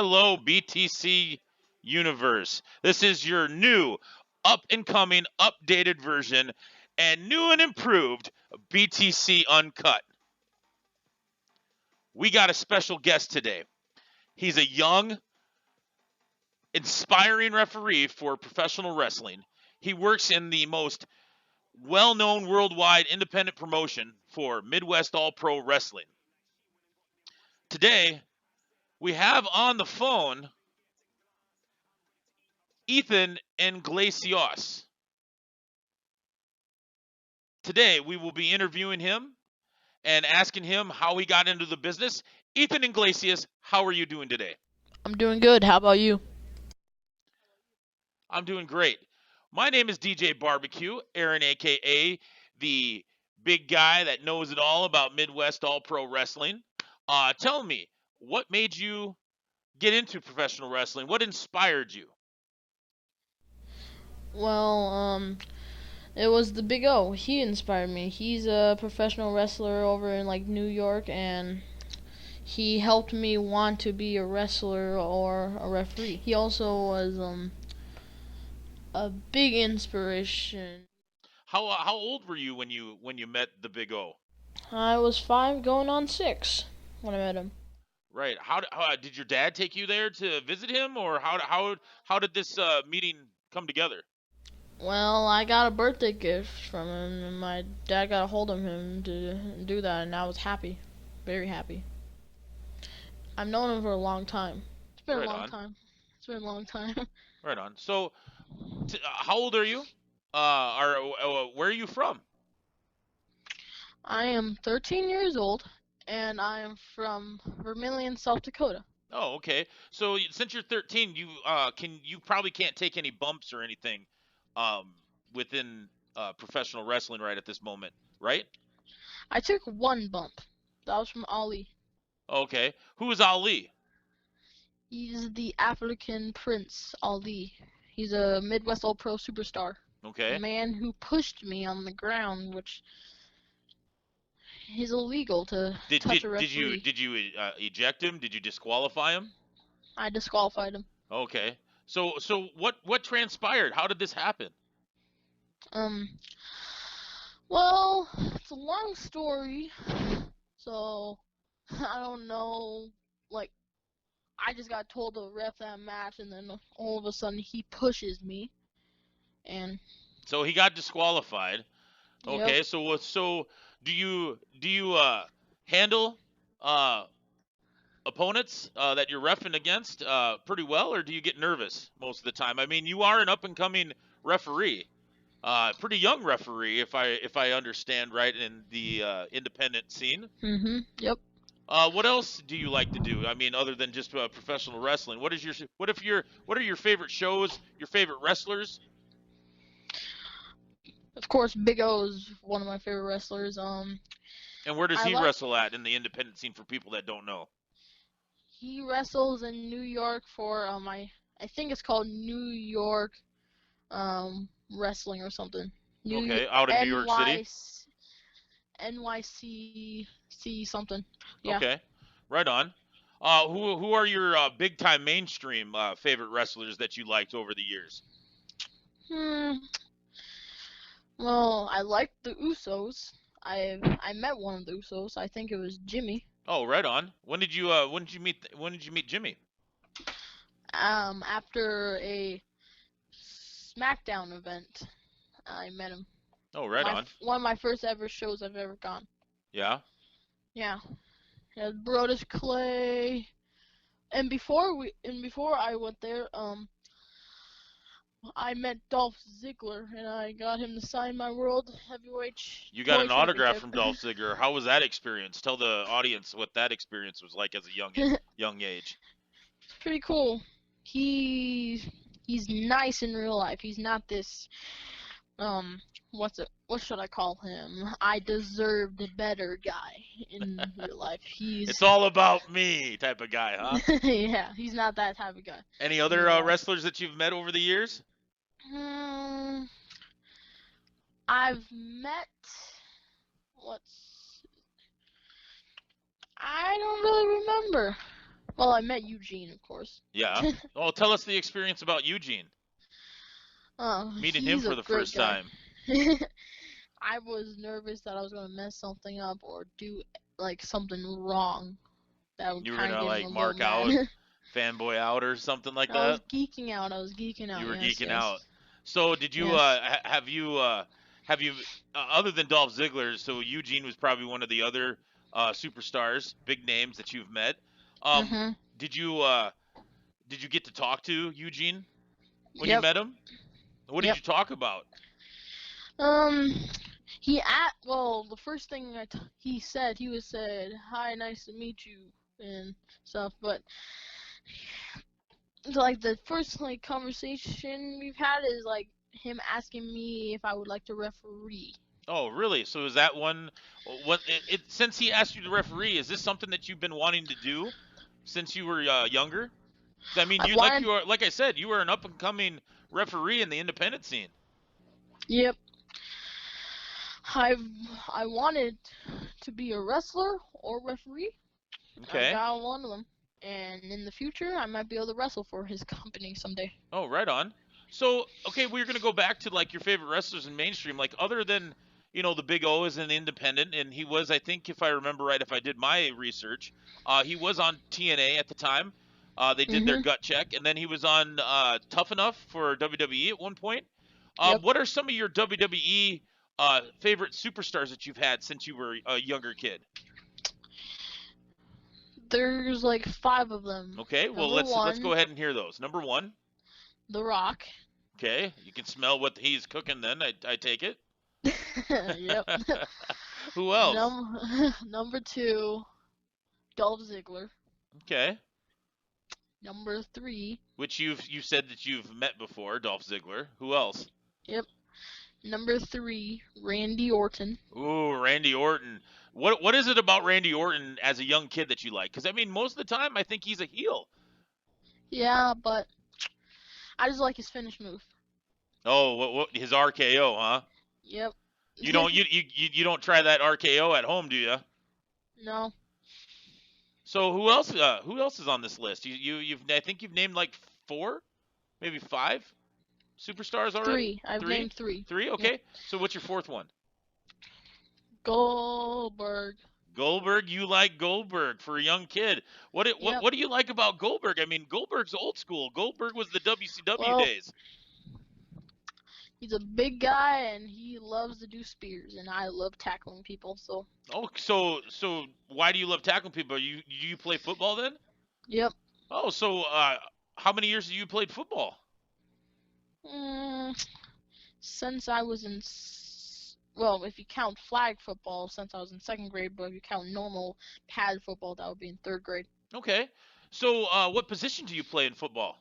Hello, BTC Universe. This is your new, up and coming, updated version and new and improved BTC UnCut. We got a special guest today. He's a young, inspiring referee for professional wrestling. He works in the most well known worldwide independent promotion for Midwest All Pro Wrestling. Today, we have on the phone Ethan Iglesias. Today, we will be interviewing him and asking him how he got into the business. Ethan Iglesias, how are you doing today? I'm doing good. How about you? I'm doing great. My name is DJ Barbecue, Aaron, a.k.a. the big guy that knows it all about Midwest All Pro Wrestling. Tell me, what made you get into professional wrestling? What inspired you? Well, it was the Big O. He inspired me. He's a professional wrestler over in New York, and he helped me want to be a wrestler or a referee. He also was a big inspiration. How old were you when you met the Big O? I was 5 going on 6 when I met him. Right. How did your dad take you there to visit him, or how did this meeting come together? Well, I got a birthday gift from him, and my dad got a hold of him to do that, and I was happy. Very happy. I've known him for a long time. It's been a Right long on. time. It's been a long time. Right on. So, how old are you? Where are you from? I am 13 years old, and I am from Vermillion, South Dakota. Oh, okay. So since you're 13, you probably can't take any bumps or anything, um, within professional wrestling right at this moment, right? I took one bump. That was from Ali. Okay. Who is Ali? He's the African Prince, Ali. He's a Midwest All-Pro superstar. A Okay. man who pushed me on the ground, which is illegal to Did touch a did did you referee. did you eject him? Did you disqualify him? I disqualified him. Okay. So what transpired? How did this happen? Um, well, it's a long story, so I don't know. Like, I just got told to ref that match, and then all of a sudden he pushes me, and So he got disqualified. yep, Okay. So do you handle uh opponents that you're reffing against pretty well, or do you get nervous most of the time? I mean, you are an up and coming referee, pretty young referee, if I understand right, in the independent scene. yep. What else do you like to do? I mean, other than just professional wrestling, what are your favorite shows? Your favorite wrestlers? Of course, Big O is one of my favorite wrestlers. And where does I he like wrestle at in the independent scene for people that don't know? he wrestles in New York for I think it's called New York wrestling or something. New Okay, out in New York City. NY NYCC something. Yeah. Okay, right on. Who are your big time mainstream favorite wrestlers that you liked over the years? Hmm. Well, I like the Usos. I met one of the Usos. I think it was Jimmy. Oh, right on. When did you meet Jimmy? After a SmackDown event, I met him. Oh, right on. One of my first ever shows I've ever gone. Yeah. Yeah. Yeah, Brodus Clay. And before I went there, I met Dolph Ziggler and I got him to sign my World Heavyweight You got Toy an autograph Championship. from Dolph Ziggler. How was that experience? Tell the audience what that experience was like as a young age. It's pretty cool. He he's nice in real life. He's not this what should I call him? I deserved better guy in real life. It's all about me type of guy, huh? Yeah, he's not that type of guy Any in other real life. wrestlers that you've met over the years? Hmm, I've met what's I don't really remember. Well, I met Eugene, of course. Yeah. Oh, tell us the experience about Eugene. Meeting him He's for a the great first guy. time. I was nervous that I was gonna mess something up or do like something wrong. That would You were kind of gonna get him like a little mark out, mad. fanboy out, or something like I was that. geeking out. I was geeking You out. were Yes, geeking yes, out. So did you yes. have you other than Dolph Ziggler? So Eugene was probably one of the other superstars, big names that you've met. Um, Mhm. did you did you get to talk to Eugene when you Yep. met him? What did Yep. you talk about? Um, well, the first thing he said, said, "Hi, nice to meet you," and stuff. But like the first like conversation we've had is like him asking me if I would like to referee. Oh, really? So is that one? What since he asked you to referee, is this something that you've been wanting to do since you were younger? 'Cause I mean, I've you like wanted. you are like I said, you were an up and coming referee in the independent scene. Yep. I've I wanted to be a wrestler or referee. I Okay. got one of them. And in the future, I might be able to wrestle for his company someday. Oh, right on. So, okay, we're gonna go back to like your favorite wrestlers in mainstream, like other than the Big O is an independent, and he was, I think, if I remember right, if I did my research, he was on TNA at the time. They did their Mhm. gut check, and then he was on Tough Enough for WWE at one point. Yep. What are some of your WWE favorite superstars that you've had since you were a younger kid? There's like 5 of them. Okay, well Number let's go one, ahead and hear those. Number one. The Rock. Okay, you can smell what he's cooking. Then I take it. Yep. Who else? Number 2, Dolph Ziggler. Okay. Number 3, Which you said that you've met before, Dolph Ziggler. Who else? yep. Number 3, Randy Orton. Ooh, Randy Orton. What is it about Randy Orton as a young kid that you like? Because I mean, most of the time I think he's a heel. Yeah, but I just like his finish move. Oh, what his RKO, huh? Yep. You don't try that RKO at home, do you? No. So who else is on this list? You've I think you've named like 4, maybe 5 superstars already. 3. I've 3, named 3. 3. Yep. Okay. So what's your 4th one? Goldberg. Goldberg, you like Goldberg for a young kid. Yep. What do you like about Goldberg? I mean, Goldberg's old school. Goldberg was the WCW Well, days. he's a big guy and he loves to do spears, and I love tackling people. So. Oh, so why do you love tackling people? Do you play football then? Yep. Oh, so how many years have you played football? Since I was in. Well, if you count flag football, since I was in 2nd grade, but if you count normal pad football, that would be in 3rd grade. Okay. So what position do you play in football?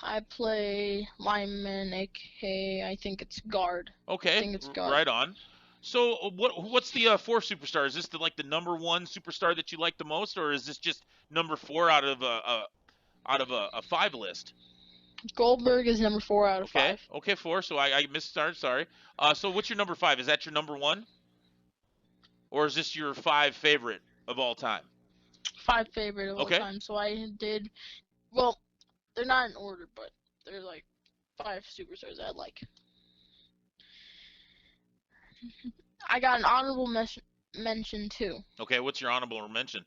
I play lineman, aka I think it's guard. Okay, I think it's guard. right on. So what's the 4 superstar? Is this the number 1 superstar that you like the most, or is this just number 4 out of a 5 list? Goldberg is number 4 out of 5. Okay, 4. So I misstarted. Sorry. So what's your number 5? Is that your number 1, or is this your 5 favorite of all time? 5 favorite of all Okay. time. So I did. Well, they're not in order, but they're like 5 superstars I like. I got an honorable mention too. Okay, what's your honorable mention?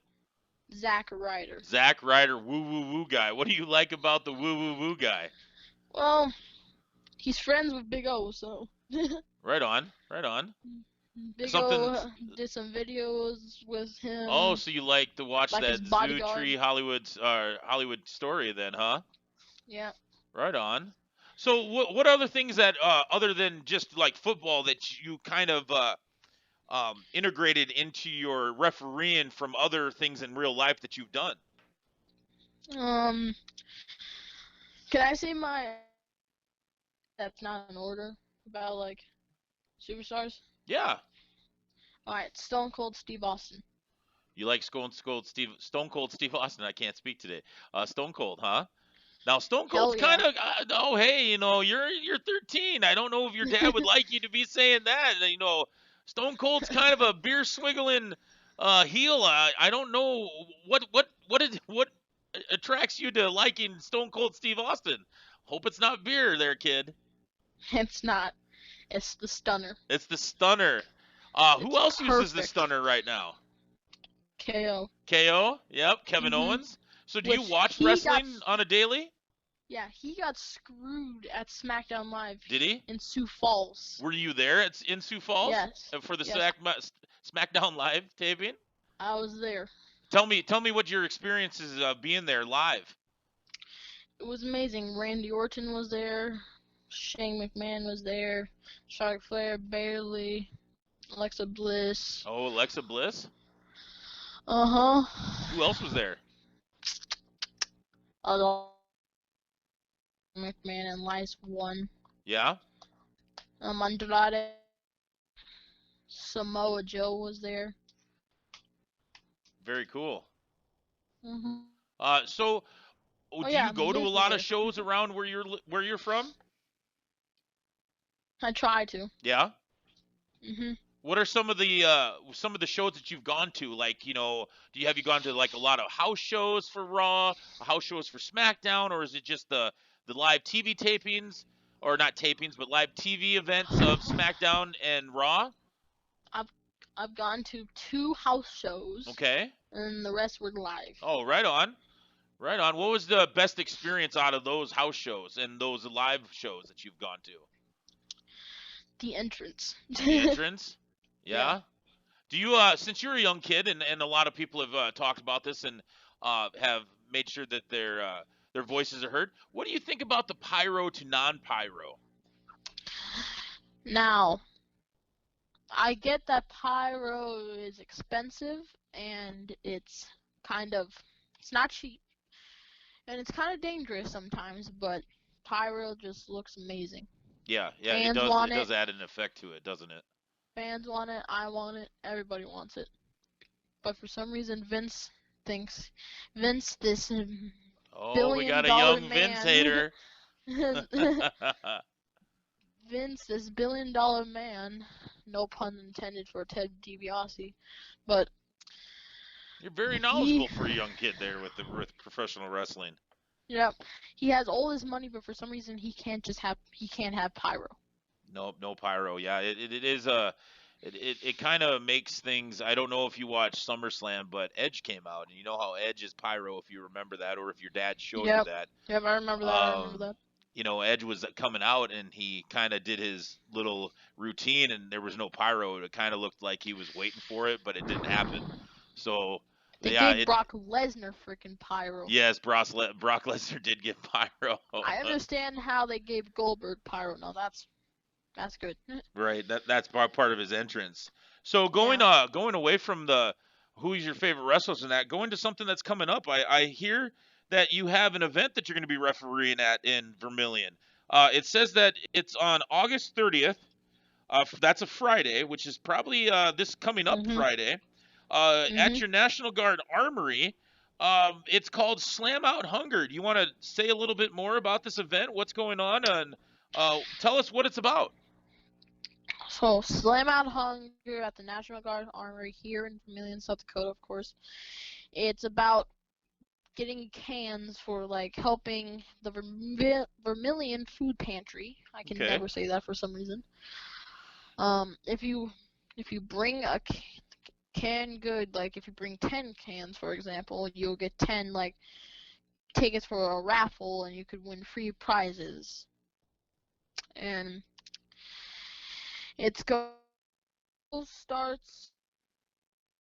Zack Ryder. Zack Ryder, woo woo woo guy. What do you like about the woo woo woo guy? Well, he's friends with Big O, so. Right on, right on. Big Something. O did some videos with him. Oh, so you like to watch like that Zoo Tree Hollywood story then, huh? Yeah. Right on. So what other things that other than just like football that you kind of integrated into your refereeing from other things in real life that you've done? Can I say my? That's not in order about like superstars. Yeah. All right, Stone Cold Steve Austin. You like Stone Cold Steve Austin? I can't speak today. Stone Cold, huh? Now Stone Cold's Hell yeah. kind of oh hey, you're 13. I don't know if your dad would like you to be saying that. Stone Cold's kind of a beer swiggling Heel. I don't know what attracts you to liking Stone Cold Steve Austin. Hope it's not beer, there, kid. It's not. It's the stunner. It's the stunner. Who It's else uses the perfect. stunner right now? KO. KO. Yep. Kevin Mhm. Owens. So do you Which watch he got. wrestling on a daily? Yeah, he got screwed at SmackDown Live Did he? in Sioux Falls. Were you there in Sioux Falls Yes. for the Yes. SmackDown Live taping? I was there. Tell me what your experiences of being there live. It was amazing. Randy Orton was there. Shane McMahon was there. Charlotte Flair, Bayley, Alexa Bliss. Oh, Alexa Bliss. Uh-huh. Who else was there? McMahon and Lice won. Yeah. Andrade. Samoa Joe was there. Very cool. Mhm. So do yeah, you go to Miz a was lot there. of shows around where you're from? I try to. Yeah. Mhm. What are some of the shows that you've gone to? Like, have you gone to like a lot of house shows for Raw, house shows for SmackDown, or is it just the live TV tapings, or not tapings, but live TV events of SmackDown and Raw? I've gone to 2 house shows. Okay. And the rest were live. Oh, right on. Right on. What was the best experience out of those house shows and those live shows that you've gone to? The entrance. The entrance? Yeah. Yeah. Do you since you're a young kid and a lot of people have talked about this and have made sure that their voices are heard, what do you think about the pyro to non-pyro? Now, I get that pyro is expensive and it's not cheap. And it's kind of dangerous sometimes, but pyro just looks amazing. Yeah, Fans it want does add an effect to it, doesn't it? Fans want it, I want it, everybody wants it. But for some reason Vince, this Oh, we got a billion-dollar young man, Vince hater. Vince, this billion-dollar man, no pun intended for Ted DiBiase, but You're very knowledgeable for a young kid there with professional wrestling. yeah, he has all this money, but for some reason he can't have pyro. No pyro. Yeah, it is it kind of makes things. I don't know if you watch SummerSlam, but Edge came out, and you know how Edge is pyro, if you remember that, or if your dad showed you that. Yep, I remember that. Edge was coming out, and he kind of did his little routine, and there was no pyro. It kind of looked like he was waiting for it, but it didn't happen. So they gave Brock Lesnar freaking pyro. Yes, Brock Lesnar did get pyro. I understand how they gave Goldberg pyro. No, that's good. Right, that's part of his entrance. So going away from the who's your favorite wrestlers and that, going to something that's coming up. I hear that you have an event that you're going to be refereeing at in Vermilion. It says that it's on August 30th. That's a Friday, which is probably this coming up Friday. At your National Guard Armory. It's called Slam Out Hunger. Do you want to say a little bit more about this event? What's going on? And tell us what it's about. So, Slam Out Hunger at the National Guard Armory here in Vermilion, South Dakota, of course. It's about getting cans for, like, helping the Vermilion Food Pantry. I can never say that for some reason. If you bring a canned good, like if you bring 10 cans, for example, you'll get 10, like, tickets for a raffle, and you could win free prizes. And starts,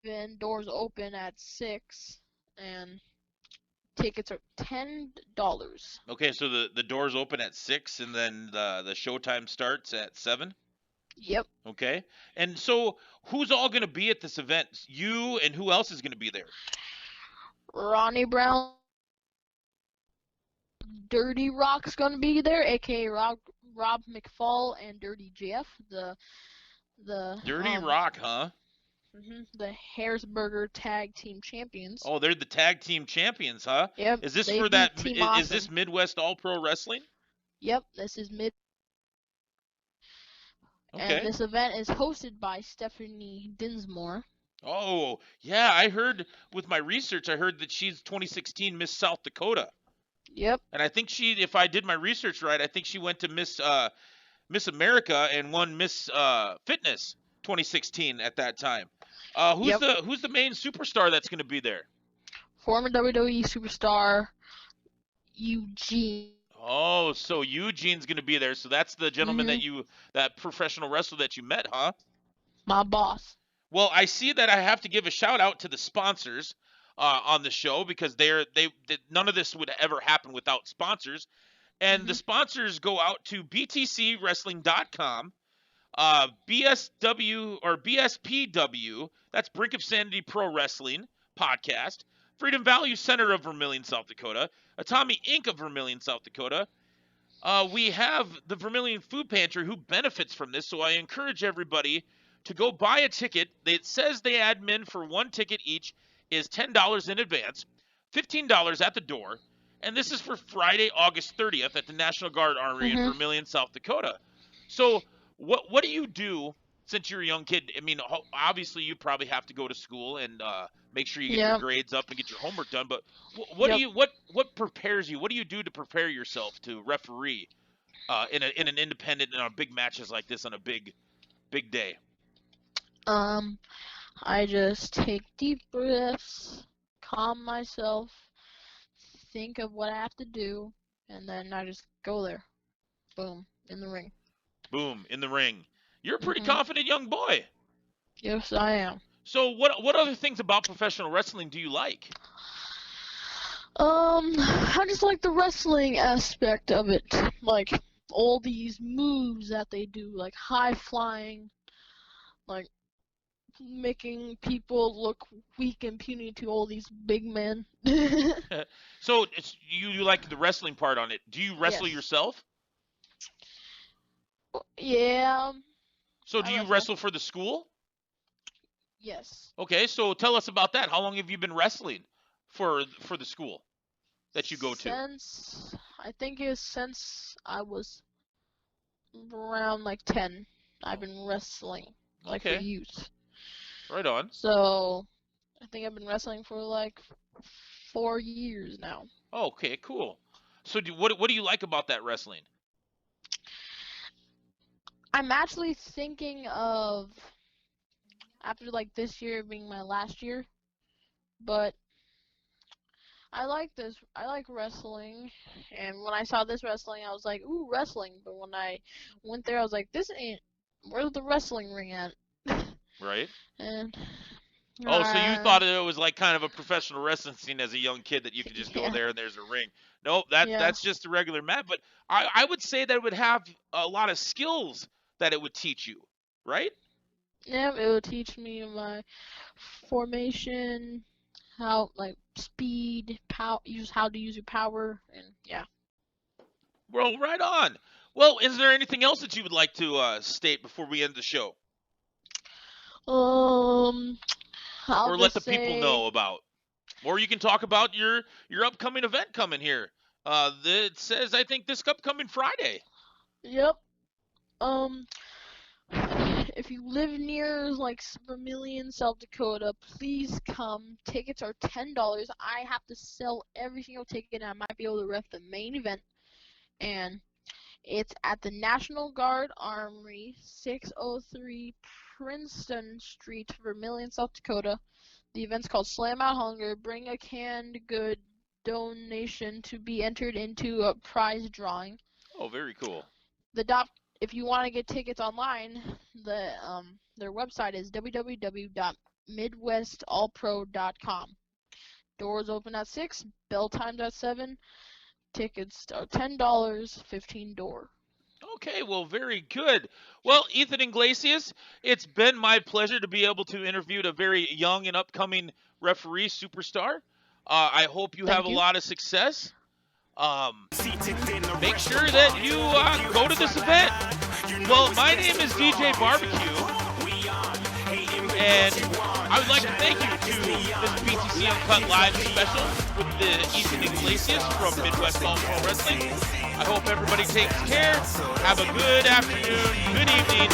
then doors open at 6, and tickets are $10. Okay, so the doors open at 6, and then the showtime starts at 7? Yep. Okay. And so who's all going to be at this event? You, and who else is going to be there? Ronnie Brown, Dirty Rock's going to be there, aka Rob McFall and Dirty Jeff, the Dirty Rock, huh? The Harrisburger Tag Team Champions. Oh, they're the Tag Team Champions, huh? Yep. Is this for that? Is this Midwest All Pro Wrestling? Yep, this is Okay. And this event is hosted by Stephanie Dinsmore. Oh, yeah, I heard with my research, I heard that she's 2016 Miss South Dakota. Yep. And I think if I did my research right, I think she went to Miss America and won Miss Fitness 2016 at that time. Yep. Who's the main superstar that's going to be there? Former WWE superstar Eugene. Oh, so Eugene's going to be there. So that's the gentleman that professional wrestler that you met, huh? My boss. Well, I see that I have to give a shout out to the sponsors on the show because none of this would ever happen without sponsors. And the sponsors go out to btcwrestling.com, BSW or BSPW, that's Brink of Sanity Pro Wrestling podcast, Freedom Value Center of Vermillion, South Dakota, Atami Inc. of Vermillion, South Dakota. We have the Vermillion Food Pantry who benefits from this, so I encourage everybody to go buy a ticket. It says they admin for one ticket each is $10 in advance, $15 at the door, and this is for Friday, August 30th at the National Guard Armory in Vermillion, South Dakota. So what do you do since you're a young kid? I mean, obviously you probably have to go to school and make sure you get your grades up and get your homework done. But what prepares you? What do you do to prepare yourself to referee in an independent and on big matches like this on a big day? I just take deep breaths, calm myself, think of what I have to do, and then I just go there. Boom, in the ring. Boom, in the ring. You're a pretty confident young boy. Yes, I am. So what other things about professional wrestling do you like? I just like the wrestling aspect of it. Like, all these moves that they do, like high flying, like making people look weak and puny to all these big men. So you like the wrestling part on it. Do you wrestle yourself? Yeah. So do you wrestle for the school? Yes. Okay, so tell us about that. How long have you been wrestling for the school that you go to? I think it's since I was around like 10. I've been wrestling for youth. Right on. So I think I've been wrestling for like 4 years now. Okay, cool. So what do you like about that wrestling? I'm actually thinking of, after like this year being my last year, but I like this. I like wrestling, and when I saw this wrestling, I was like, ooh, wrestling. But when I went there, I was like, where's the wrestling ring at? Right. And so you thought it was like kind of a professional wrestling scene as a young kid that you could just go there and there's a ring. Nope, that's just a regular mat. But I would say that it would have a lot of skills that it would teach you, right? Yeah, it would teach me my formation, how speed, how to use your power, and yeah. Well, right on. Well, is there anything else that you would like to state before we end the show? Or let the people know about. Or you can talk about your upcoming event coming here. It says, I think, this upcoming Friday. Yep. If you live near Vermillion, South Dakota, please come. Tickets are $10. I have to sell every single ticket, and I might be able to ref the main event. And it's at the National Guard Armory, 603 Princeton Street, Vermillion, South Dakota. The event's called Slam Out Hunger. Bring a canned good donation to be entered into a prize drawing. Oh, very cool. If you want to get tickets online, their website is www.midwestallpro.com. Doors open at 6, bell times at 7. Tickets are $10, 15 door. Okay, well, very good. Well, Ethan Iglesias, it's been my pleasure to be able to interview a very young and upcoming referee superstar. I hope you have a lot of success. Make sure that you go to this event. Well, my name is DJ Barbecue, and I would like to thank you to this BTC UnCut Live special with the Ethan Iglesias from Midwest All Pro Wrestling. I hope everybody takes care. Have a good afternoon, good evening.